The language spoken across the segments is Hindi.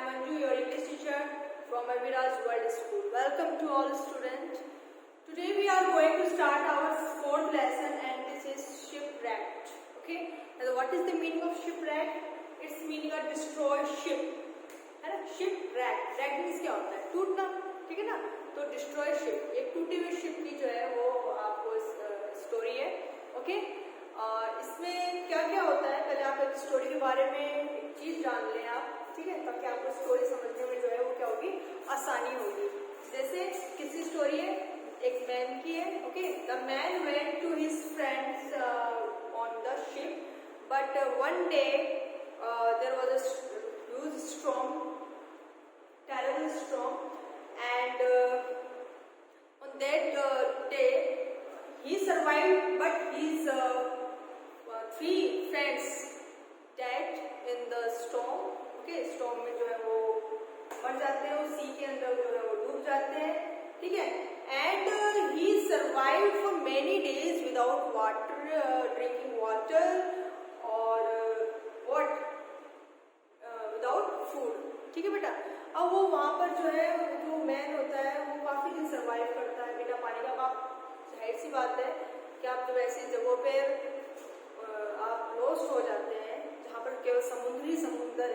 am Anju, your English teacher from Aviraj World School. Welcome to all students. Today we are going to start our fourth lesson and this is shipwrecked. Okay? And what is the meaning of shipwreck? Its meaning a destroyed ship. है ना? Shipwreck. Wreck means क्या होता है? टूटना. ठीक है ना? तो destroyed ship. एक टूटी हुई ship की जो है वो आपको स्टोरी है. ओके? और इसमें क्या क्या होता है पहले आप एक स्टोरी के बारे में एक चीज जान लें आप. ठीक है, ताकि आपको स्टोरी समझने में जो है वो क्या होगी, आसानी होगी. जैसे किसी स्टोरी है एक मैन की है. Okay, the man went to his friends on the ship but one day there was a huge storm, terrible storm, and on that day he survived but his three friends died in the storm. Okay, storm में जो है वो मर जाते हैं, सी के अंदर जो है वो डूब जाते हैं. ठीक है, and he survived for many days without water, drinking water or without food. ठीक है बेटा. अब वो वहाँ पर जो है जो मैन होता है वो काफी दिन सर्वाइव करता है बिना पानी का. आप जाहिर सी बात है कि आप जब ऐसी जगहों पे आप लॉस्ट हो जाते हैं जहाँ पर केवल समुद्र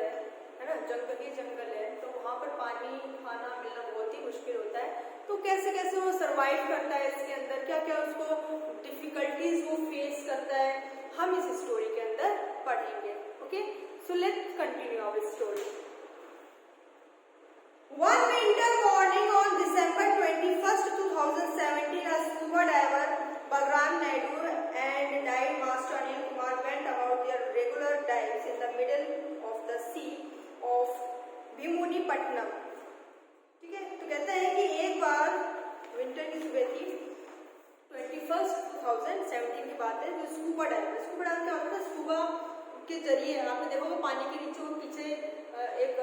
है ना, जंगल ही जंगल है, तो वहाँ पर पानी खाना मिलना बहुत ही मुश्किल होता है. तो कैसे कैसे वो सरवाइव करता है, इसके अंदर क्या क्या उसको डिफिकल्टीज वो फेस करता है, हम इस स्टोरी के अंदर पढ़ेंगे. Okay, so let's continue our story. One winter morning on December 21st, 2017, a scuba diver, Balram Naidu, and dive master Anil Kumar went about their regular dives in the middle of the sea of Bhimunipatnam. ठीक है, तो कहते हैं कि एक बार विंटर की सुबह थी, 21st 2017 की बात है. जो स्कूबा डाइवर क्या होता है? स्कूबा के जरिए आपने देखो वो पानी के नीचे वो पीछे एक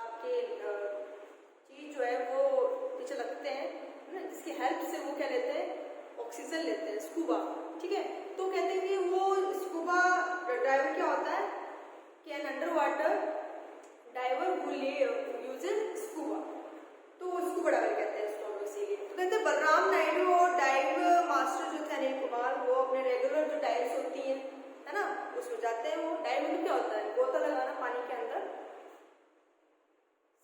आपके चीज जो है वो पीछे लगते हैं ना, जिसकी हेल्प से वो क्या लेते हैं, ऑक्सीजन लेते हैं, स्कूबा. ठीक है, तो कहते हैं कि वो स्कूबा डाइवर क्या होता है कि an underwater diver who uses scuba, तो स्कूबा डाइवर कहते हैं इसको इसीलिए. तो कहते हैं बलराम नायडू और डाइव मास्टर जो थे अनिल कुमार, वो अपने रेगुलर जो डाइव्स होती हैं है ना उसमें जाते हैं. वो डाइव में क्या होता है, गोता लगाना पानी के अंदर.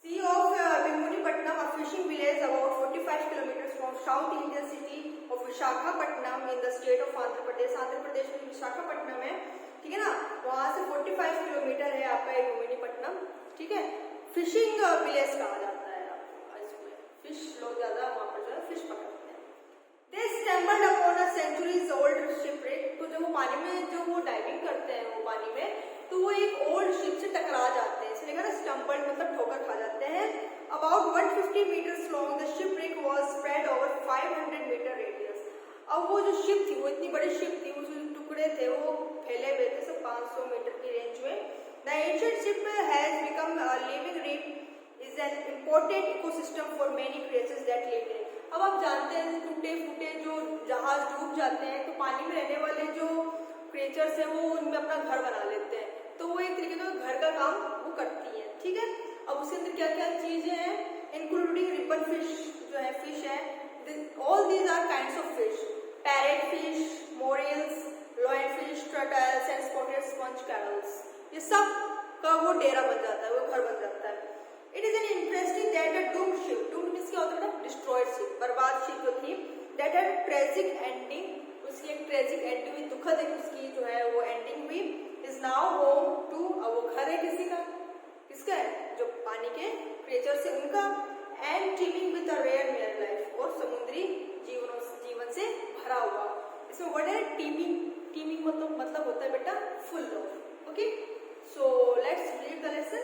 Sea of Bhimunipatnam, a fishing village about 45 kilometers from South Indian city of Visakhapatnam in the state of Andhra Pradesh. Andhra Pradesh में विशाखापट्टनम है. ठीक है ना, वहाँ से 45 किलोमीटर है आपका भीमुनिपट्टनम. ठीक है, फिशिंग विलेज कहा जाता है आपको. इसमें फिश लोग ज्यादा वहाँ पर जो है फिश पकड़ते हैं. They stumbled upon a centuries old shipwreck. तो जब वो पानी में जो वो डाइविंग करते हैं वो पानी में, तो वो एक ओल्ड शिप से टकरा जाते हैं. इसलिए ना स्टम्बल्ड मतलब ठोकर खा जाते हैं. About 150 meters long, the shipwreck was spread over 500 meter radius. अब वो जो शिप थी वो इतनी बड़ी शिप थी, उसके जो टुकड़े थे वो फैले हुए थे सब 500 मीटर की रेंज में. The ancient ship has become a living reef, is an important ecosystem for many creatures that live in. अब आप जानते हैं टूटे फूटे जो जहाज डूब जाते हैं तो पानी में रहने वाले जो क्रिएचर्स हैं वो उनमें अपना घर बना लेते हैं. तो वो एक तरीके का घर का काम वो करती है. ठीक है, अब उसके अंदर क्या क्या चीजें हैं, इंक्लूडिंग रिबन फिश जो है फिश है. All these are kinds of fish, parrot fish, morels, lion fish, turtles and spotted sponge corals. ये सब का वो डेरा बन जाता है, वो घर बन जाता है. It is an interesting that a doomed ship, doomed means क्या होता है, डिस्ट्रॉयड शिप, बर्बाद शिप जो थी, दैट हैड ट्रेजिक एंडिंग, उसकी एक ट्रेजिक एंडिंग हुई, दुखद एक उसकी जो है वो एंडिंग हुई. इज नाउ होम टू, अब वो घर है किसी का, किसका है, जो पानी के क्रिएचर से उनका. And teeming with a rare marine life, और समुद्री जीवन से भरा हुआ. इसमें वर्ड है टीमिंग. टीमिंग मतलब होता है बेटा full of. Okay, so let's read the lesson.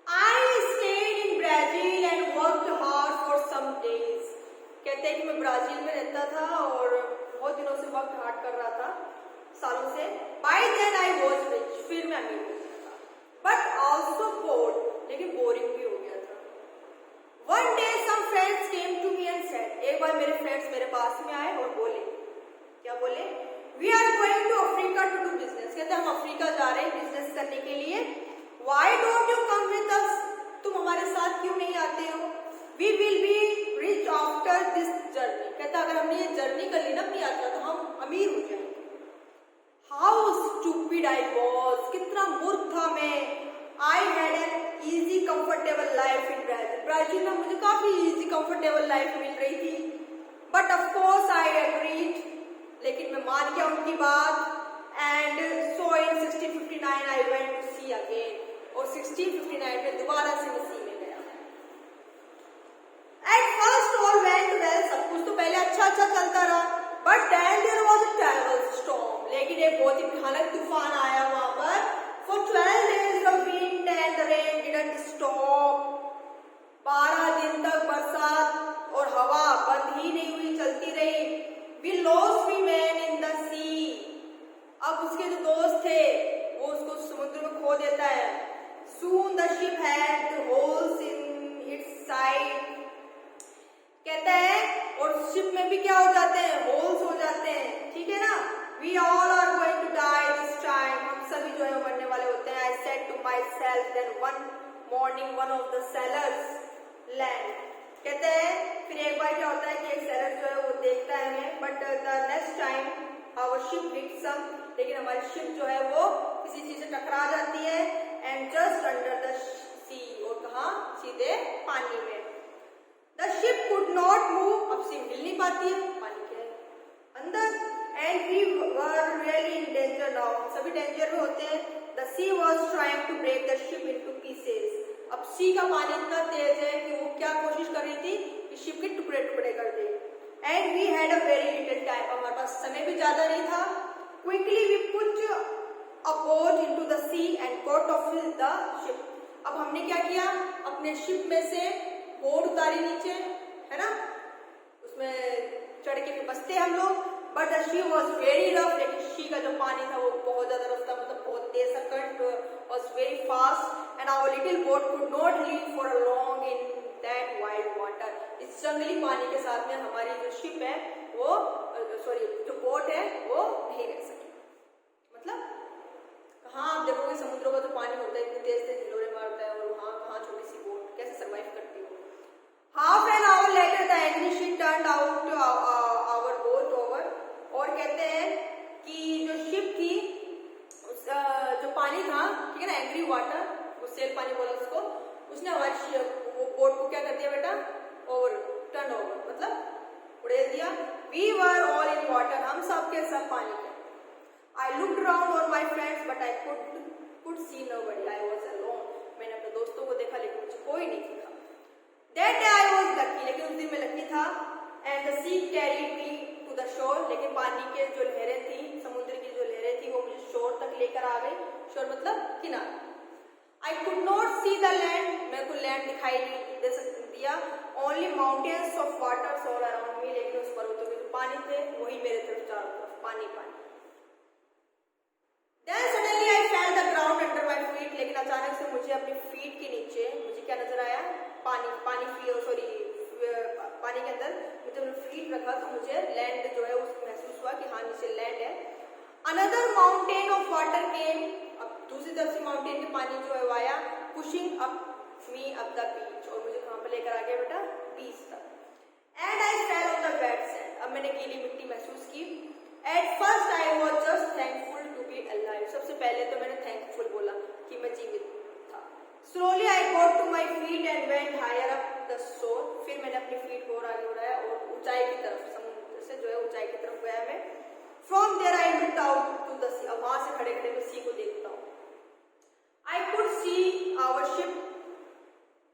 I stayed in Brazil and worked hard for some days. कहते हैं कि मैं ब्राजील में रहता था और बहुत दिनों से वर्क हार्ड कर रहा था, सालों से. By then I was rich, फिर मैं अमीर हो गया था. बट ऑल्सो बोर्ड, लेकिन बोरिंग भी हो गया था. One day some friends came to me and said, एक बार मेरे फ्रेंड्स मेरे पास में आए और बोले, क्या बोले, we are going to Africa to do business. कहते हैं हम अफ्रीका जा रहे हैं बिजनेस करने के लिए. Why don't you come with us? तुम हमारे साथ क्यों नहीं आते हो? We will be rich after this journey. कहता अगर हमने ये जर्नी कर ली ना अपनी यात्रा तो हम अमीर हो जाएंगे. How stupid I was. कितना मूर्ख था मैं. I had an easy comfortable life in Brazil. Brazil में मुझे काफी easy comfortable life मिल रही थी. But of course I agreed. लेकिन मैं मान गया उनकी बात. And so in 1659 I went to sea again. और 1659 में दोबारा से मैं sea में गया. At first all went well. सब कुछ तो पहले अच्छा चलता रहा. But then there was a terrible storm. लेकिन एक बहुत ही भयानक तूफान आया वहां पर. For 12 days the wind and the rain didn't stop. 12 दिन तक बरसात और हवा बंद ही नहीं हुई, चलती रही. We lost women in the sea. अब उसके जो दोस्त थे वो उसको समुद्र में खो देता है. Soon the ship had holes in its side. कहता है और शिप में भी क्या हो जाते हैं, होल्स हो जाते हैं. ठीक है ना. We all are going to die this time. हम सभी जो है मरने वाले होते हैं. I said to myself. Then one morning one of the sailors land. कहते हैं फिर एक बार क्या होता है कि एक सैलर जो है वो देखता है हमें. But the next time our ship hit some. लेकिन हमारी शिप जो है वो किसी चीज से टकरा जाती है. And just under the sea. और कहाँ, सीधे पानी में. The ship could not move. अब शिप हिल नहीं पाती है पानी के अंदर. And we were really in danger now. सभी डेंजर में होते हैं. The sea was trying to break the ship into pieces. अब सी का पानी इतना तेज है कि वो क्या कोशिश कर रही थी कि शिप के टुकड़े टुकड़े कर दे. And we had a very little time. हमारे पास समय भी ज्यादा नहीं था. Quickly we put a boat into the sea and got off the ship. अब हमने क्या किया, अपने शिप में से बोट उतारी नीचे, है ना, उसमें चढ़ के बसते हम लोग. But the she was very rough. लेकिन शी का जो पानी था वो बहुत ज्यादा रफ था, मतलब बहुत तेज था. Current was very fast and our little boat could not leave for a long in that wild water. इस जंगली पानी के साथ में हमारी जो शिप है वो जो बोट है वो नहीं रह सकी. मतलब कहाँ आप देखोगे समुद्रों का जो पानी होता है इतनी तेज तेज हिलोरे मारता है और वहाँ कहाँ छोटी सी बोट कैसे सर्वाइव करती हो. Half an hour later the angry ship turned out our boat over. और कहते हैं कि जो शिप थी जो पानी था, ठीक है ना, एंग्री वाटर, वो सेल पानी बोला उसको, उसने हमारी वो बोट को क्या कर दिया बेटा, ओवर, टर्न ओवर, मतलब उड़ेल दिया. We were all in water. हम सब के सब पानी के. I looked around on my friends but I could see nobody. I was alone. मैंने अपने दोस्तों को देखा लेकिन मुझे कोई नहीं दिखा. That day I was lucky. लेकिन उस दिन मैं लकी था. And the sea carried me to the shore. लेकिन पानी के जो लहरें थी, समुद्र की जो लहरें थी वो मुझे शोर तक लेकर आ गई. शोर मतलब किनारा. I could not see the land. मेरे को लैंड दिखाई नहीं दे दिया. Only mountains of water all around me. लेकिन उस पर्वतों में जो पानी थे वही मेरे तरफ चारों तरफ पानी पानी. Then suddenly I felt the ground under my feet. लेकिन अचानक से मुझे अपनी फीट के नीचे मुझे क्या नजर आया, पानी के अंदर मुझे फीट रखा तो मुझे लैंड जो है उसको महसूस हुआ कि हाँ नीचे लैंड है. Another mountain of water came. अब दूसरी तरफ से माउंटेन के पानी जो है वो आया. Pushing up me up the beach. और मुझे कहाँ पे लेकर आ गया बेटा, बीच तक. And I fell on the wet sand. अब मैंने गीली मिट्टी महसूस की. At first I was just thankful to be alive. सबसे पहले तो मैंने thankful बोला कि मैं जीवित था. Slowly I got to my feet and went higher up the shore. फिर मैंने अपनी फीट को और आगे बढ़ाया और ऊंचाई की तरफ, समुद्र से जो है ऊंचाई की तरफ गया मैं. From there I looked out to the sea. अब वहां से खड़े खड़े मैं सी को देखता हूँ. I could see our ship.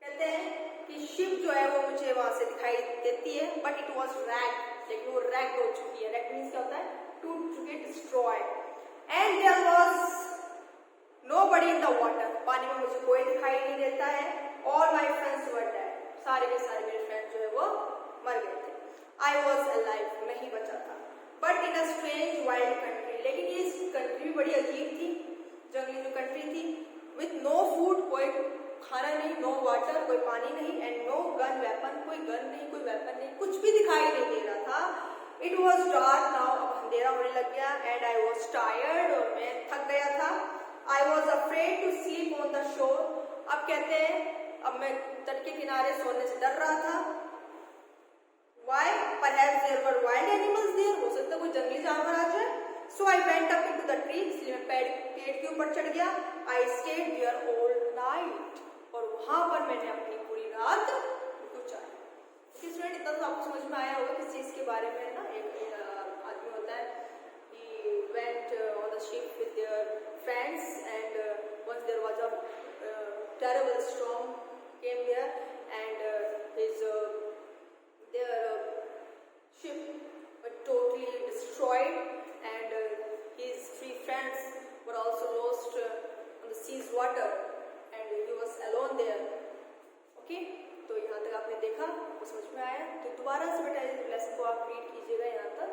कहते हैं कि शिप जो है वो मुझे वहां से दिखाई देती है. But it was wrecked. लेकिन वो रैक हो चुकी है. रैक मीन्स क्या होता है, टूट चुकी, destroyed. And there was nobody in the water. पानी में मुझे कोई दिखाई नहीं देता है. All my friends were dead. सारे के सारे मेरे फ्रेंड्स जो है वो मर गए थे. I was alive. मैं ही बचा था. But in a strange wild country. लेकिन ये कंट्री भी बड़ी अजीब थी, जंगली जो कंट्री थी. विथ नो फूड, कोई खाना नहीं, नो वाटर, कोई पानी नहीं, एंड नो गन वेपन, कोई गन नहीं, कोई वेपन नहीं, कुछ भी दिखाई नहीं दे रहा था. It was dark now. अब अंधेरा होने लग गया. And I was tired. और मैं थक गया था. I was afraid to sleep on the shore. अब कहते हैं अब मैं तट के किनारे सोने से डर रहा था। Why? Perhaps there were wild animals there. हो सकता है कोई जंगली जानवर आ जाए। So I went up into the tree. इसलिए मैं पेड़ के ऊपर चढ़ गया। I stayed there all night. और वहां पर मैंने अपनी पूरी रात गुजारी। स्टूडेंट इतना तो आपको समझ में आया होगा किस चीज के बारे में ना। एक आदमी होता है, he went on the ship with their friends and once there was a terrible storm came there and their ship was totally destroyed and his 3 friends were also lost on the sea's water and he was alone there. Okay? तो यहाँ तक आपने देखा, आपको समझ में आया। तो दोबारा से बेटा इस लेसन को आप रीड कीजिएगा यहाँ तक।